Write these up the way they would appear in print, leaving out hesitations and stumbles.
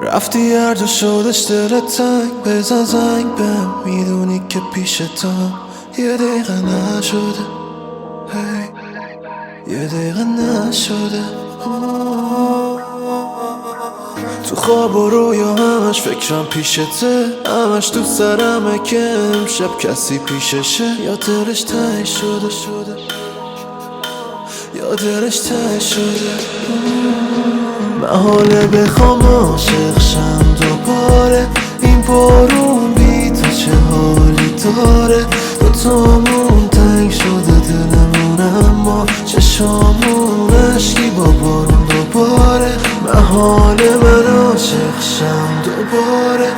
رفتی هر جا شدش دلت تنگ، بزن زنگ بهم، میدونی که پیشتم یه دقیقه نشده، یه دقیقه نشده. تو خواب و رویا همش فکرم پیشته، همش تو سرمه که امشب کسی پیششه، یا دلش تنگ شده، یا دلش تنگ شده. محاله بخوام عاشق شم دوباره، این بارون بی تو چه حالی داره. دوتامون تنگ شده دلمون، اما چشامون عشقی با بارون دوباره. محاله من عاشق شم دوباره،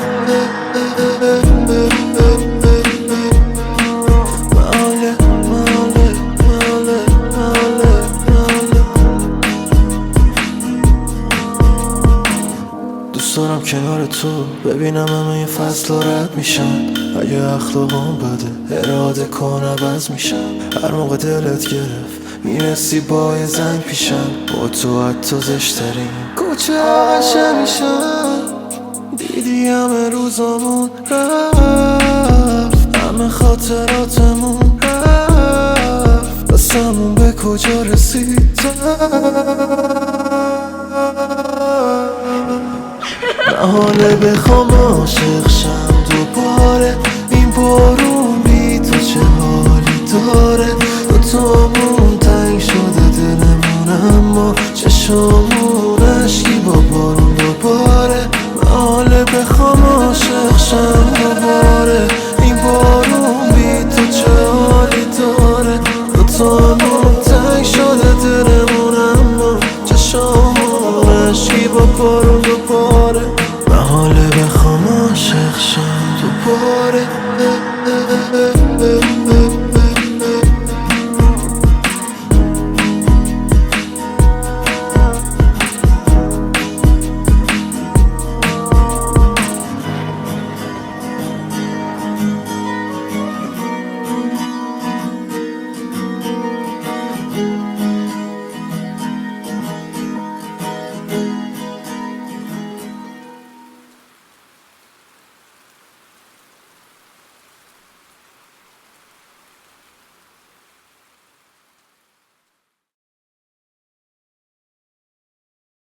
دوست دارم کنار تو ببینم همه این فصل رد میشن. اگه اخلاقم بده اراده کن عوض میشم. هر موقع دلت گرفت میرسی با یه زنگ پیشم، با تو حتی زشترین کوچه قشنگ میشم. دیدی همه روزامون رفت، همه خاطراتمون رفت، دستمون به کجا رسید. محاله بخوام عاشق شم دوباره، این بارون بی تو چه حالی داره. دوتامون تنگ شده دلمون، اما چشامون عشقی با بارون دوباره. محاله بخوام عاشق شم دوباره، این بارون بی تو چه حالی داره. دوتامون تنگ شده دلمون، اما چشامون عشقی با بارون دوباره. محاله بخوام عاشق شم دوباره.